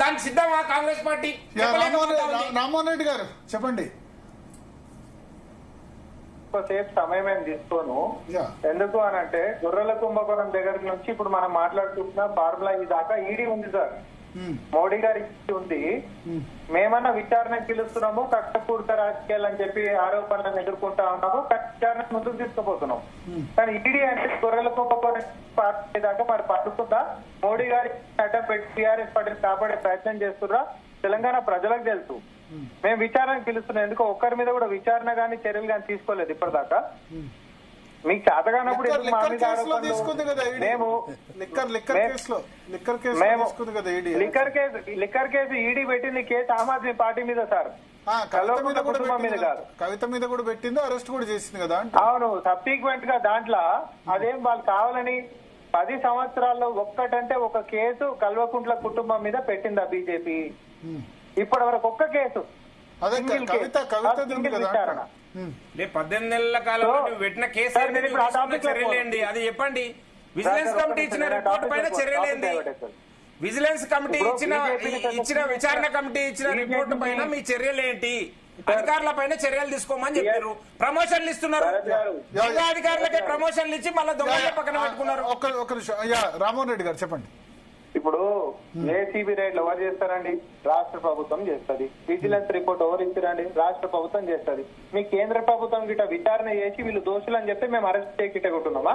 దానికి సిద్ధమా కాంగ్రెస్ పార్టీ? రామ్మోహన్ రెడ్డి గారు చెప్పండి. సేపు సమయం ఏం తీసుకోను. ఎందుకు అని అంటే గొర్రెల కుంభకోణం దగ్గర నుంచి ఇప్పుడు మనం మాట్లాడుకుంటున్న ఫార్ములా ఈ దాకా ఈడీ ఉంది సార్, మోడీ గారి ఉంది. మేమన్నా విచారణకు పిలుస్తున్నాము, కక్షపూరిత రాజకీయాలు అని చెప్పి ఆరోపణలను ఎదుర్కొంటా ఉన్నాము, విచారణ ముందుకు తీసుకుపోతున్నాం. కానీ ఈడీ అంటే గొర్రెల కుంభకోణం పార్టీ దాకా మరి పట్టుకుందా? మోడీ గారి అడ్డం పెట్టి టీఆర్ఎస్ పార్టీని కాపాడే ప్రయత్నం చేస్తున్నా తెలంగాణ ప్రజలకు తెలుసు. మేము విచారణకు పిలుస్తున్నాం, ఎందుకో ఒక్కరి మీద కూడా విచారణ గానీ చర్యలు కానీ తీసుకోలేదు ఇప్పటిదాకా. మీకు చేతగానప్పుడు లిక్కర్ కేసు ఈడీ పెట్టింది కేసు ఆమ్ ఆద్మీ పార్టీ మీద సార్, కుటుంబం మీద కాదు. కవిత మీద కూడా పెట్టింది, అరెస్ట్ కూడా చేసింది కదా. అవును, సబ్సిక్వెంట్ గా దాంట్లో అదేం వాళ్ళు కావాలని 10 సంవత్సరాల్లో ఒక్కటంటే ఒక కేసు కల్వకుంట్ల కుటుంబం మీద పెట్టిందా బీజేపీ? ఇప్పటి వరకు ఒక్క కేసు 18 నెలల కాలంలో పెట్టిన కేసు చర్యలేండి, అది చెప్పండి. విజిలెన్స్ కమిటీ ఇచ్చిన రిపోర్ట్ పైన చర్యలేండి? విజిలెన్స్ కమిటీ ఇచ్చిన విచారణ కమిటీ ఇచ్చిన రిపోర్ట్ పైన మీ చర్యలేంటి? అధికారుల పైన చర్యలు తీసుకోమని చెప్పారు. ప్రమోషన్లు ఇస్తున్నారు, అధికారులకే ప్రమోషన్లు ఇచ్చి మళ్ళీ దొంగల పక్కన పెట్టుకున్నారు. రామ్మోహన్ రెడ్డి గారు చెప్పండి. ఇప్పుడు ఏసీబీ రైడ్లు ఎవరు చేస్తారండి? రాష్ట్ర ప్రభుత్వం చేస్తుంది. విజిలెన్స్ రిపోర్ట్ ఎవరు ఇచ్చారండి? రాష్ట్ర ప్రభుత్వం చేస్తుంది. మీ కేంద్ర ప్రభుత్వం గిట్ట విచారణ చేసి వీళ్ళు దోషులు అని చెప్పి మేము అరెస్ట్ చేయకుంటున్నామా?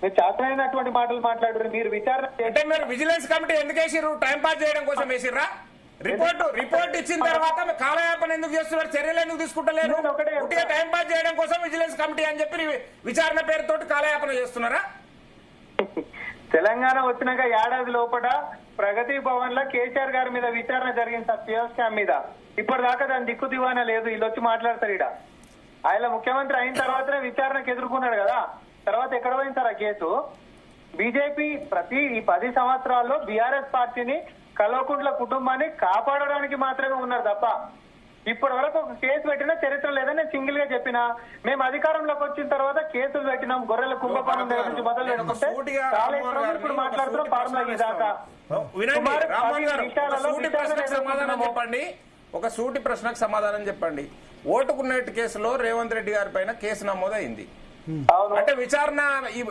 మీరు చేతనైనటువంటి మాటలు మాట్లాడారు. మీరు విచారణ అంటే మీరు విజిలెన్స్ కమిటీ ఎందుకు వేసిర్రు? టైం పాస్ చేయడం కోసం వేసిర్రా? రిపోర్ట్ ఇచ్చిన తర్వాత కాలయాపన ఎందుకు చేస్తున్నారు? చర్యలు ఎందుకు తీసుకుంటలేరు? ఒకటిగా టైం పాస్ చేయడం కోసం విజిలెన్స్ కమిటీ అని చెప్పి విచారణ పేరుతోటి కాలయాపన చేస్తున్నారా? తెలంగాణ వచ్చినాక ఏడాది లోపల ప్రగతి భవన్ లో కేసీఆర్ గారి మీద విచారణ జరిగింది సార్, పియో స్కామ్ మీద. ఇప్పటిదాకా దాని దిక్కు దివానా లేదు. వీళ్ళు వచ్చి మాట్లాడతారు ఇడ. ఆయన ముఖ్యమంత్రి అయిన తర్వాతనే విచారణకు ఎదుర్కొన్నాడు కదా, తర్వాత ఎక్కడ పోయింది సార్ ఆ కేసు? బీజేపీ ప్రతి ఈ 10 సంవత్సరాల్లో బీఆర్ఎస్ పార్టీని కల్వకుంట్ల కుటుంబాన్ని కాపాడడానికి మాత్రమే ఉన్నారు తప్ప ఇప్పటి వరకు ఒక కేసు పెట్టినా చరిత్ర లేదని నేను సింగిల్ గా చెప్పినా. మేము అధికారంలోకి వచ్చిన తర్వాత కేసులు పెట్టినాం. గొర్రెల కుంభకోణం దగ్గర నుంచి మొదలు పెట్టుకుంటే ఇప్పుడు మాట్లాడుతున్నాం ఫార్ములా ఈ దాకా. చెప్పండి, ఒక సూటి ప్రశ్నకు సమాధానం చెప్పండి. ఓటుకున్నట్టు కేసులో రేవంత్ రెడ్డి గారి పైన కేసు నమోదైంది. అంటే విచారణ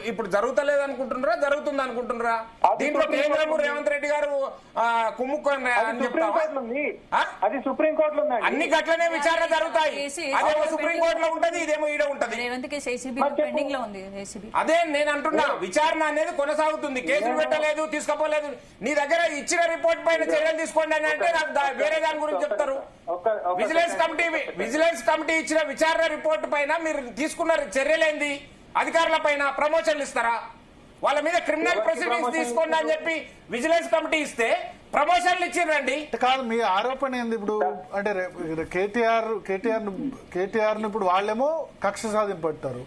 ఇప్పుడు జరుగుతలేదు అనుకుంటున్నారా, జరుగుతుంది అనుకుంటున్నారా? దీంట్లో కేంద్రం రేవంత్ రెడ్డి గారు కుమ్ముకొని అది సుప్రీంకోర్టులో అన్ని గట్లనే విచారణ జరుగుతాయి. అదేమో సుప్రీంకోర్టులో ఉంటది, ఇదేమో ఈడ ఉంటది. అదే నేను అంటున్నా, విచారణ అనేది కొనసాగుతుంది. కేసులు పెట్టలేదు, తీసుకుపోలేదు. నీ దగ్గర ఇచ్చిన రిపోర్ట్ పైన చర్యలు తీసుకోండి అని అంటే నాకు వేరే దాని గురించి చెప్తారు. విజిలెన్స్ కమిటీ ఇచ్చిన విచారణ రిపోర్ట్ పైన మీరు తీసుకున్న చర్యలేంది? అధికారుల పైన ప్రమోషన్లు ఇస్తారా? వాళ్ళ మీద క్రిమినల్ ప్రొసీడింగ్స్ తీసుకోండి అని చెప్పి విజిలెన్స్ కమిటీ ఇస్తే ప్రమోషన్లు ఇచ్చిరండి. కాదు, మీ ఆరోపణ ఏంది ఇప్పుడు? అంటే కేటీఆర్ ఇప్పుడు వాళ్ళేమో కక్ష సాధింపట్టారు,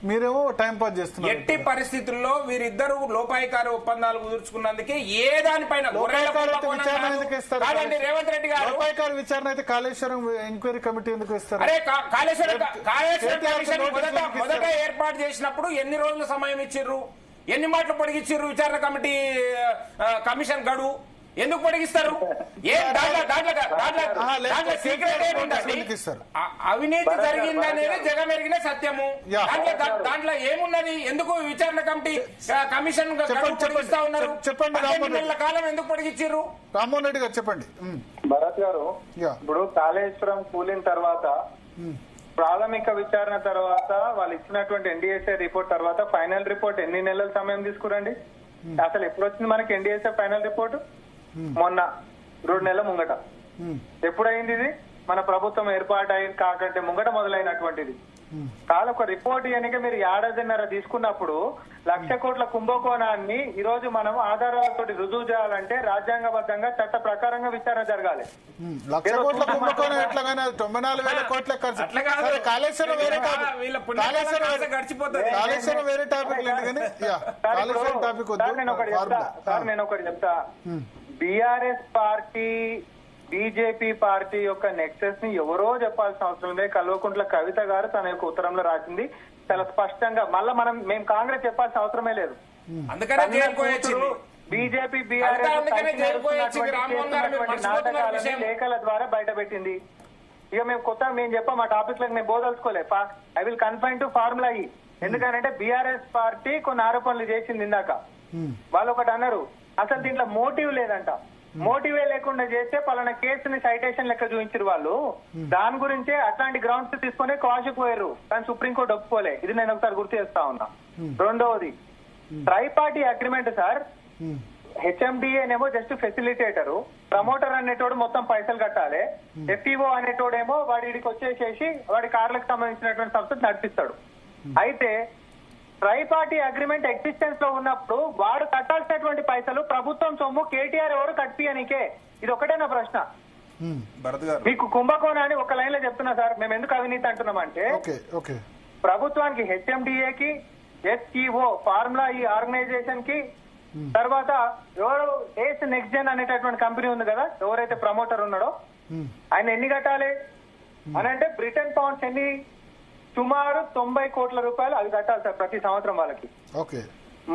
మీరేమో టైం పాస్ చేస్తున్నారు. ఎట్టి పరిస్థితుల్లో వీరిద్దరు లోపాయికారి ఒప్పందాలు కుదుర్చుకున్నందుకే ఏ దానిపైన రేవంత్ రెడ్డి గారు లోపాయికారి విచారణ అయితే కాళేశ్వరం ఎంక్వైరీ కమిటీ ఎందుకు ఇస్తారు? అరే కాళేశ్వరం కమిషన్ మొదట ఏర్పాటు చేసినప్పుడు ఎన్ని రోజుల సమయం ఇచ్చిర్రు? ఎన్ని మాటలు పొడిగిచ్చిర్రు? విచారణ కమిటీ కమిషన్ గడువు ఎందుకు పొడిగిస్తారు? అవినీతి జరిగిందనేది జగమెరిగిన సత్యము. దాంట్లో ఏమున్నది? ఎందుకు విచారణ కమిటీ కమిషన్ పొడిగిస్తా ఉన్నారు? చెప్పండి, 2 నెలల కాలం ఎందుకు పొడిగిచ్చిర్రు? రామ్మోహన్ రెడ్డి గారు చెప్పండి. భరత్ గారు, ఇప్పుడు కాళేశ్వరం కూలిన తర్వాత ప్రాథమిక విచారణ తర్వాత వాళ్ళు ఇచ్చినటువంటి ఎన్డీఎస్ఏ రిపోర్ట్ తర్వాత ఫైనల్ రిపోర్ట్ ఎన్ని నెలల సమయం తీసుకురండి? అసలు ఎప్పుడు వచ్చింది మనకి ఎన్డీఎస్ఏ ఫైనల్ రిపోర్ట్? మొన్న 2 నెలల ముంగట. ఎప్పుడైంది ఇది? మన ప్రభుత్వం ఏర్పాటు అయి కాకంటే ముంగట మొదలైనటువంటిది. కాదు, ఒక రిపోర్ట్ ఎన్నిక మీరు 1.5 తీసుకున్నప్పుడు 1,00,000 కోట్ల కుంభకోణాన్ని ఈ రోజు మనం ఆధారాలతో రుజువు చేయాలంటే రాజ్యాంగబద్ధంగా చట్ట ప్రకారంగా విచారణ జరగాలి. 1,00,000 కోట్ల కుంభకోణం ఎట్లాగానే 94,000 కోట్ల ఖర్చు. కాళేశ్వరం వేరే టాపిక్, కాళేశ్వరం వేరే టాపిక్ లేదు కానీ కాళేశ్వరం టాపిక్ నేను ఒకటి చెప్తా. బీఆర్ఎస్ పార్టీ బీజేపీ పార్టీ యొక్క నెక్సెస్ ని ఎవరో చెప్పాల్సిన అవసరం లేదు. కల్వకుంట్ల కవిత గారు తన యొక్క ఉత్తరంలో రాసింది చాలా స్పష్టంగా. మళ్ళా మేము కాంగ్రెస్ చెప్పాల్సిన అవసరమే లేదు. బీజేపీ బీఆర్ఎస్ నాటకాలని లేఖల ద్వారా బయటపెట్టింది. ఇక మేము మేము చెప్పాం ఆ టాపిక్ లకు మేము బోదలుచుకోలే. I will confine to Formula E. ఎందుకంటే బీఆర్ఎస్ పార్టీ కొన్ని ఆరోపణలు చేసింది ఇందాక. వాళ్ళు ఒకటి అన్నారు, అసలు దీంట్లో మోటివ్ లేదంట. మోటివే లేకుండా చేస్తే పలానా కేసుని సైటేషన్ లెక్క చూపించారు వాళ్ళు. దాని గురించే అట్లాంటి గ్రౌండ్స్ తీసుకునే కాషకు పోయారు, కానీ సుప్రీంకోర్టు ఒప్పుకోలే. ఇది నేను ఒకసారి గుర్తు చేస్తా ఉన్నా. రెండవది ట్రైపార్టీ అగ్రిమెంట్ సార్. హెచ్ఎండిఏనేమో జస్ట్ ఫెసిలిటేటర్, ప్రమోటర్ అనేటోడు మొత్తం పైసలు కట్టాలి, ఎఫ్టీఓ అనేటోడేమో వాడికి వచ్చేసేసి వాడి కార్లకు సంబంధించినటువంటి సంస్థ నడిపిస్తాడు. అయితే ట్రైపార్టీ అగ్రిమెంట్ ఎగ్జిస్టెన్స్ లో ఉన్నప్పుడు వాడు కట్టాల్సినటువంటి పైసలు ప్రభుత్వం సొమ్ము కేటీఆర్ ఎవరు కట్టియనికే. ఇది ఒకటేనా ప్రశ్న? మీకు కుంభకోణాన్ని ఒక లైన్ లో చెప్తున్నా సార్. మేము ఎందుకు అవినీతి అంటున్నామంటే ప్రభుత్వానికి హెచ్ఎండిఏకి, ఎస్ఈఓ ఫార్ములా ఈ ఆర్గనైజేషన్ కి, తర్వాత ఎవరు ఏస్ నెక్స్ట్ జెన్ అనేటటువంటి కంపెనీ ఉంది కదా, ఎవరైతే ప్రమోటర్ ఉన్నాడో ఆయన ఎన్ని కట్టాలి అని అంటే బ్రిటన్ పౌండ్స్ ఎన్ని, సుమారు 90 కోట్ల రూపాయలు అది కట్టాలి సార్ ప్రతి సంవత్సరం వాళ్ళకి.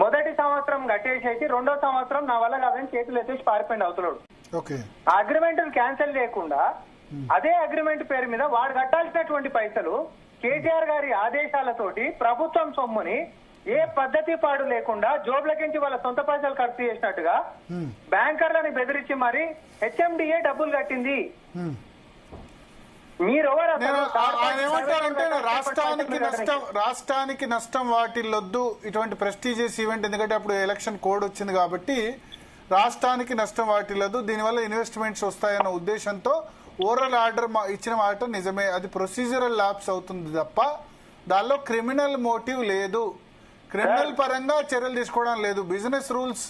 మొదటి సంవత్సరం కట్టేసేసి రెండో సంవత్సరం నా వల్ల కాదని చేతులు ఎత్తేసి పారిపోయింది అవుతున్నాడు. ఆ అగ్రిమెంట్ క్యాన్సిల్ చేయకుండా అదే అగ్రిమెంట్ పేరు మీద వాడు కట్టాల్సినటువంటి పైసలు కేటీఆర్ గారి ఆదేశాలతోటి ప్రభుత్వం సొమ్ముని ఏ పద్ధతి పాడు లేకుండా జోబ్లకించి వాళ్ళ సొంత పైసలు ఖర్చు చేసినట్టుగా బ్యాంకర్లని బెదిరించి మరి హెచ్ఎండిఏ డబ్బులు కట్టింది. ఏమంటారంటే రాష్ట్రానికి నష్టం వాటిల్లొద్దు ఇటువంటి ప్రెస్టీజియస్ ఈవెంట్. ఎందుకంటే అప్పుడు ఎలక్షన్ కోడ్ వచ్చింది కాబట్టి రాష్ట్రానికి నష్టం వాటిల్లదు, దీనివల్ల ఇన్వెస్ట్మెంట్స్ వస్తాయన్న ఉద్దేశంతో ఓరల్ ఆర్డర్ ఇచ్చిన మాట నిజమే. అది ప్రొసీజరల్ ల్యాప్స్ అవుతుంది తప్ప దానిలో క్రిమినల్ మోటివ్ లేదు. క్రిమినల్ పరంగా చర్యలు తీసుకోవడం లేదు. బిజినెస్ రూల్స్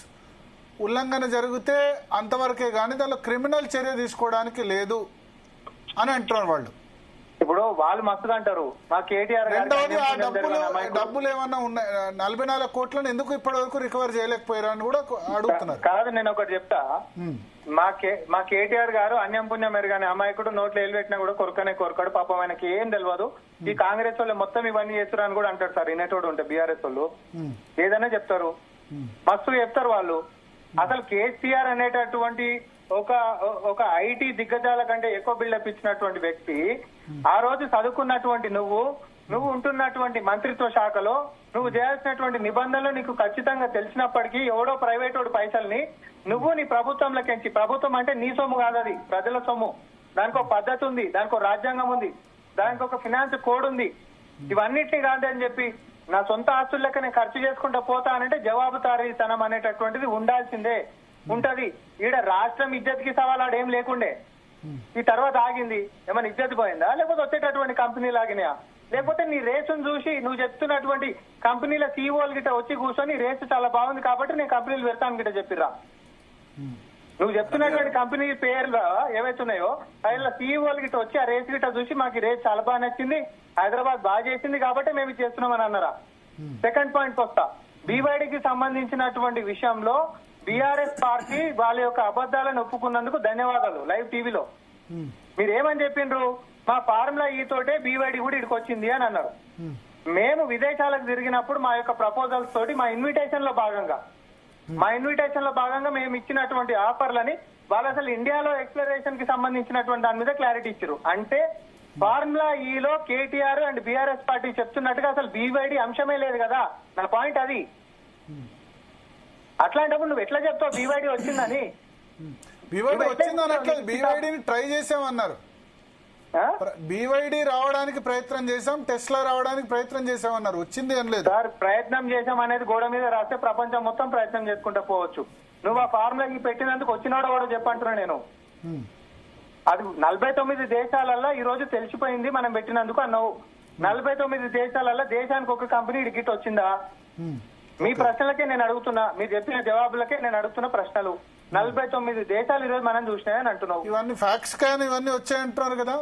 ఉల్లంఘన జరిగితే అంతవరకే గానీ దానిలో క్రిమినల్ చర్య తీసుకోవడానికి లేదు అని అంటున్నారు వాళ్ళు. ఇప్పుడు వాళ్ళు మస్తుగా అంటారు మా కేటీఆర్. రెండవది ఆ డబ్బులు ఏమన్నా ఉన్నాయి 44 కోట్లను ఎందుకు ఇప్పటి వరకు రికవర్ చేయలేకపోయారు అని కూడా అడుగుతున్నారు. కాదు నేను ఒకటి చెప్తా, మా కేటీఆర్ గారు అన్యం పుణ్యం ఎరగానే అమాయకుడు, నోట్లో ఏలు పెట్టినా కూడా కొరకాడు. పాపం ఆయనకి ఏం తెలియదు. ఈ కాంగ్రెస్ వాళ్ళు మొత్తం ఇవన్నీ చేస్తారు అని కూడా అంటారు సార్. వినేటోడు ఉంటే బీఆర్ఎస్ వాళ్ళు ఏదైనా చెప్తారు, మస్తు చెప్తారు వాళ్ళు. అసలు కేసీఆర్ అనేటటువంటి ఒక ఐటీ దిగ్గజాల కంటే ఎక్కువ బిల్డప్ ఇచ్చినటువంటి వ్యక్తి, ఆ రోజు చదువుకున్నటువంటి నువ్వు ఉంటున్నటువంటి మంత్రిత్వ శాఖలో నువ్వు చేయాల్సినటువంటి నిబంధనలు నీకు ఖచ్చితంగా తెలిసినప్పటికీ ఎవడో ప్రైవేట్ వాడు పైసల్ని నువ్వు నీ ప్రభుత్వంలోకించి, ప్రభుత్వం అంటే నీ సొమ్ము కాదు, అది ప్రజల సొమ్ము. దానికి ఒక పద్ధతి ఉంది, దానికి ఒక రాజ్యాంగం ఉంది, దానికి ఒక ఫినాన్స్ కోడ్ ఉంది. ఇవన్నిటినీ కాదని చెప్పి నా సొంత ఆస్తుల లెక్క నేను ఖర్చు చేసుకుంటా పోతానంటే జవాబుదారీతనం అనేటటువంటిది ఉండాల్సిందే, ఉంటది. ఈడ రాష్ట్రం ఇజ్జత్కి సవాలాడు ఏం లేకుండే. ఈ తర్వాత ఆగింది, ఏమైనా ఇజ్జత్ పోయిందా, లేకపోతే వచ్చేటటువంటి కంపెనీలు ఆగినాయా, లేకపోతే నీ రేసును చూసి నువ్వు చెప్తున్నటువంటి కంపెనీల సీఈఓలు గిట్ట వచ్చి కూర్చొని రేసు చాలా బాగుంది కాబట్టి నేను కంపెనీలు పెడతాను గిట్ట చెప్పిర్రా? నువ్వు చెప్తున్నటువంటి కంపెనీ పేర్లు ఏవైతున్నాయో అలా సీఈఓలు గిట్ట వచ్చి ఆ రేసు గిట్ట చూసి మాకు ఈ రేసు చాలా బాగా నచ్చింది, హైదరాబాద్ బాగా చేసింది కాబట్టి మేము ఇది చేస్తున్నామని అన్నారా? సెకండ్ పాయింట్ వస్తా. బీవైడీకి సంబంధించినటువంటి విషయంలో బీఆర్ఎస్ పార్టీ వాళ్ళ యొక్క అబద్దాలను ఒప్పుకున్నందుకు ధన్యవాదాలు. లైవ్ టీవీలో మీరేమని చెప్పిండ్రు, మా ఫార్ములా ఈ తోటే బీవైడీ కూడా ఇక్కడికి వచ్చింది అని అన్నారు. మేము విదేశాలకు తిరిగినప్పుడు మా యొక్క ప్రపోజల్స్ తోటి మా ఇన్విటేషన్ లో భాగంగా మేము ఇచ్చినటువంటి ఆఫర్లని వాళ్ళు అసలు ఇండియాలో ఎక్స్ప్లోరేషన్ కి సంబంధించినటువంటి దాని మీద క్లారిటీ ఇచ్చారు. అంటే ఫార్ములా ఈలో కేటీఆర్ అండ్ బీఆర్ఎస్ పార్టీ చెప్తున్నట్టుగా అసలు బీవైడీ అంశమే లేదు కదా. నా పాయింట్ అది. అట్లాంటప్పుడు నువ్వు ఎట్లా చెప్తావు బీవైడీ వచ్చిందని? బీవైడీని ట్రై చేసామన్నారు, బీవైడీ రావడానికి ప్రయత్నం చేశాం, టెస్లా రావడానికి ప్రయత్నం చేశామన్నారు, వచ్చింది ఏం లేదు సార్. ప్రయత్నం చేశాం అనేది గోడ మీద రాస్తే ప్రపంచం మొత్తం ప్రయత్నం చేసుకుంటూ పోవచ్చు. నువ్వు ఆ ఫార్ములాకి పెట్టినందుకు వచ్చినాడో కూడా చెప్పంటున్నా నేను. అది 49 దేశాలల్లో ఈ రోజు తెలిసిపోయింది మనం పెట్టినందుకు అన్నావు. 49 దేశాలల్లో దేశానికి ఒక కంపెనీ గిట్ వచ్చిందా? మీ ప్రశ్నలకే నేను అడుగుతున్నా, మీరు చెప్పిన జవాబులకే నేను అడుగుతున్న ప్రశ్నలు. 49 దేశాలు ఈ రోజు మనం చూసినాయని అంటున్నావు. ఇవన్నీ ఫ్యాక్స్ కానీ ఇవన్నీ వచ్చాయంటున్నారు కదా.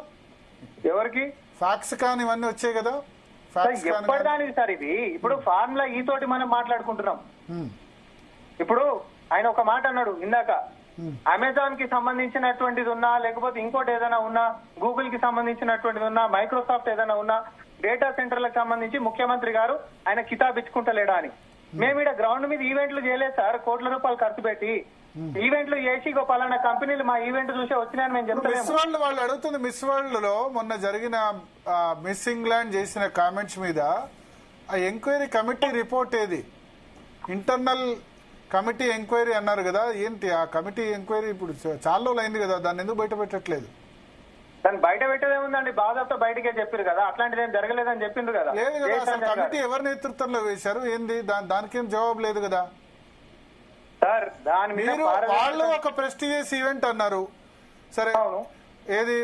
ఎవరికి ఫ్యాక్స్ కానీ ఇవన్నీ వచ్చాయి కదా? ఎప్పటిదానికి సార్ ఇది. ఇప్పుడు ఫార్ములా ఈ తోటి మనం మాట్లాడుకుంటున్నాం. ఇప్పుడు ఆయన ఒక మాట అన్నాడు ఇందాక, అమెజాన్ కి సంబంధించినటువంటిది ఉన్నా, లేకపోతే ఇంకోటి ఏదైనా ఉన్నా, గూగుల్ కి సంబంధించినటువంటిది ఉన్నా, మైక్రోసాఫ్ట్ ఏదైనా ఉన్నా, డేటా సెంటర్లకు సంబంధించి ముఖ్యమంత్రి గారు ఆయన కితాబ్ ఇచ్చుకుంటలేడా అని. మేము ఇక్కడ గ్రౌండ్ మీద ఈవెంట్లు చేయలేదు సార్, కోట్ల రూపాయలు ఖర్చు పెట్టి ఈవెంట్లు చేసి ఇక పలానా కంపెనీలు మా ఈవెంట్ చూసే వచ్చినాయని మేము మిస్ చెప్తాము. వరల్డ్ వాళ్ళు అడుగుతుంది, మిస్ వరల్డ్ లో మొన్న జరిగిన మిస్ ఇంగ్లాండ్ చేసిన కామెంట్స్ మీద ఆ ఎంక్వైరీ కమిటీ రిపోర్ట్ ఏది? ఇంటర్నల్ కమిటీ ఎంక్వైరీ అన్నారు కదా, ఏంటి ఆ కమిటీ ఎంక్వైరీ? ఇప్పుడు చాలా రోజులు అయింది కదా, దాన్ని ఎందుకు బయట పెట్టట్లేదు? దాన్ని బయట పెట్టేదేముందండి, బాధతో బయటకే చెప్పారు కదా, అట్లాంటిది ఏం జరగలేదని చెప్పిండ్రు కదా. లేదు కదా, అసలు కమిటీ ఎవరి నేతృత్వంలో వేశారు ఏంది? దానికేం జవాబు లేదు కదా సార్. దాని మీద మీరు వాళ్ళు ఒక ప్రెస్టీజియస్ ఈవెంట్ అన్నారు, సరే ఏది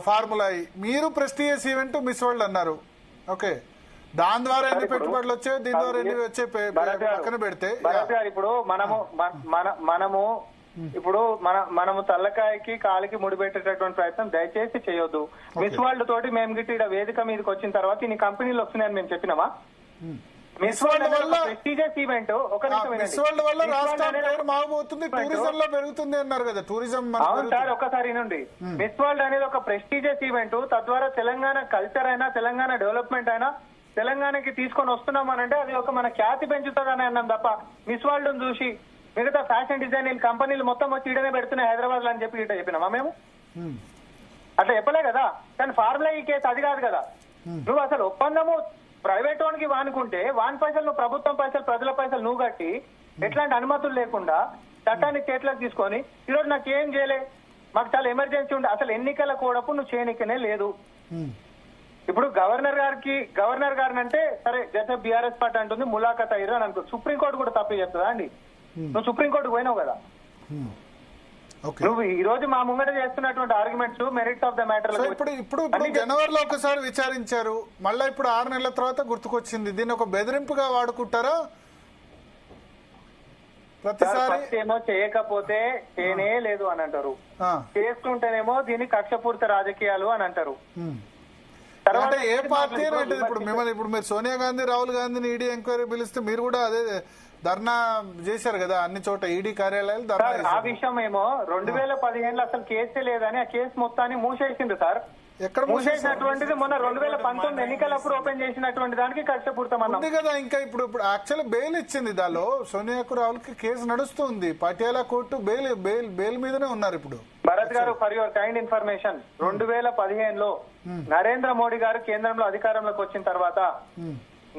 ఫార్ములా ఈ. మీరు ప్రెస్టీజియస్ ఈవెంట్ మిస్ వరల్డ్ అన్నారు, ఓకే. దాని ద్వారా ఎన్ని పెట్టుబడులు వచ్చాయి, దీని ద్వారా ఎన్ని వచ్చాయి పక్కన పెడితే భరత్ గారు, ఇప్పుడు మనము ఇప్పుడు మనము తల్లకాయకి కాలికి ముడిపెట్టేటటువంటి ప్రయత్నం దయచేసి చేయొద్దు. మిస్ వరల్డ్ తోటి మేము గిట్టి ఇక్కడ వేదిక మీదకి వచ్చిన తర్వాత ఇన్ని కంపెనీలు వస్తున్నాయని మేము చెప్పినామా? మిస్ వరల్డ్ వల్ల ప్రెస్టీజియస్ ఈవెంట్, ఒక మిస్ వరల్డ్ వల్ల రాష్ట్రం పేరు మారిపోతుంది, టూరిజం లో పెరుగుతుంది అన్నారు కదా, టూరిజం. అవును సార్, ఒక్కసారి నుండి మిస్ వరల్డ్ అనేది ఒక ప్రెస్టీజియస్ ఈవెంట్, తద్వారా తెలంగాణ కల్చర్ అయినా తెలంగాణ డెవలప్మెంట్ అయినా తెలంగాణకి తీసుకొని వస్తున్నాం అని అంటే అది ఒక మన ఖ్యాతి పెంచుతుందని అన్నాం తప్ప మిస్ వరల్డ్ చూసి మిగతా ఫ్యాషన్ డిజైనింగ్ కంపెనీలు మొత్తం వచ్చి ఇడనే పెడుతున్నాయి హైదరాబాద్ లో అని చెప్పి ఇట చెప్పినామా మేము? అట్లా చెప్పలే కదా. కానీ ఫార్ములా ఈ కేసు అది కాదు కదా. నువ్వు అసలు ఒప్పందము ప్రైవేట్ వానికి వానుకుంటే వాని పైసలు నువ్వు ప్రభుత్వం పైసలు ప్రజల పైసలు నువ్వు కట్టి ఎట్లాంటి అనుమతులు లేకుండా చట్టాన్ని చేతులకు తీసుకొని ఈరోజు నాకు ఏం చేయలే, మాకు చాలా ఎమర్జెన్సీ ఉండే, అసలు ఎన్నికల కూడపు నువ్వు చేయనికనే లేదు. ఇప్పుడు గవర్నర్ గారిని అంటే సరే జసే బీఆర్ఎస్ పార్టీ అంటుంది ములాఖత్ అయ్యారు అని అనుకో, సుప్రీంకోర్టు కూడా తప్పే చెప్తుందా అండి? నువ్వు సుప్రీంకోర్టుకు పోయినావు కదా. నువ్వు ఈ రోజు మా ముంగట చేస్తున్నటువంటి arguments merits of the matter. ఇప్పుడు జనవరిలో ఒకసారి విచారించారు, మళ్ళీ ఇప్పుడు 6 నెలల తర్వాత గుర్తుకొచ్చింది. దీన్ని ఒక బెదిరింపుగా వాడుకుంటారా? ప్రతిసారి ఏమో చేయకపోతే చేయనే లేదు అని అంటారు, చేస్తుంటేనేమో దీన్ని కక్షపూరిత రాజకీయాలు అని అంటారు. తర్వాత ఏ పార్టీ అంటే ఇప్పుడు మిమ్మల్ని ఇప్పుడు మీరు సోనియా గాంధీ రాహుల్ గాంధీని ఈడీ ఎంక్వైరీ పిలిస్తే మీరు కూడా అదే ధర్నా చేశారు కదా, అన్ని చోట ఈడీ కార్యాలయాలు ధర్నా. ఆ విషయం ఏమో 2015లో అసలు కేసే లేదని ఆ కేసు మొత్తాన్ని మూసేసింది సార్. ఎక్కడ మూసేసినటువంటిది మొన్న 2019 ఎన్నికలప్పుడు ఓపెన్ చేసినటువంటి దానికి కష్టపూర్తమన్నా కదా. ఇంకా ఇప్పుడు యాక్చువల్లీ బెయిల్ ఇచ్చింది, దానిలో సోనియాకు రాహుల్ కి కేసు నడుస్తుంది, పటియాలా కోర్టు బెయిల్ మీదనే ఉన్నారు ఇప్పుడు. భరత్ గారు, ఫర్ యువర్ కైండ్ ఇన్ఫర్మేషన్, 2015లో నరేంద్ర మోడీ గారు కేంద్రంలో అధికారంలోకి వచ్చిన తర్వాత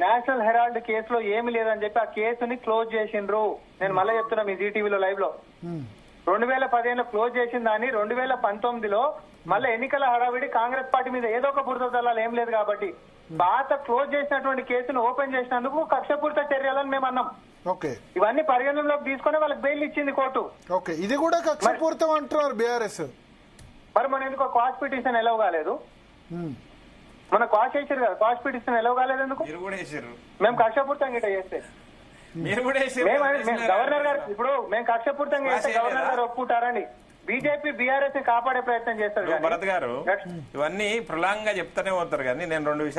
నేషనల్ హెరాల్డ్ కేసులో ఏమి లేదని చెప్పి ఆ కేసుని క్లోజ్ చేసిండ్రు. నేను మళ్ళీ చెప్తున్నా మీ జీటీవీలో లైవ్ లో 2015లో క్లోజ్ చేసిన దాన్ని 2019లో మళ్ళీ ఎన్నికల హడావిడి కాంగ్రెస్ పార్టీ మీద ఏదో ఒక బురద దళాలు ఏం లేదు కాబట్టి పాత క్లోజ్ చేసినటువంటి కేసును ఓపెన్ చేసినందుకు కక్షపూరిత చర్యలని మేము అన్నాం. ఇవన్నీ పరిగణనలోకి తీసుకుని వాళ్ళకి బెయిల్ ఇచ్చింది కోర్టు. ఇది కూడా కక్షపూరితం అంటున్నారు బీఆర్ఎస్. మరి మన ఎందుకు క్వాష్ పిటిషన్ ఎలవ్ కాలేదు? మన క్వాష్ చేశారు కదా, క్వాష్ పిటిషన్ ఎలవ్ కాలేదు ఎందుకు? మేము కక్షపూరితంగా ఇట్లా చేస్తే గవర్నర్ గారు ఇప్పుడు మేము కక్షపూరితంగా చేస్తే గవర్నర్ గారు ఒప్పుకుంటారని బీజేపీ బీఆర్ఎస్ ని కాపాడే ప్రయత్నం చేస్తారు. భరత్ గారు ఇవన్నీ ప్రలాంగా చెప్తానే పోతారు కానీ నేను 2 విషయాలు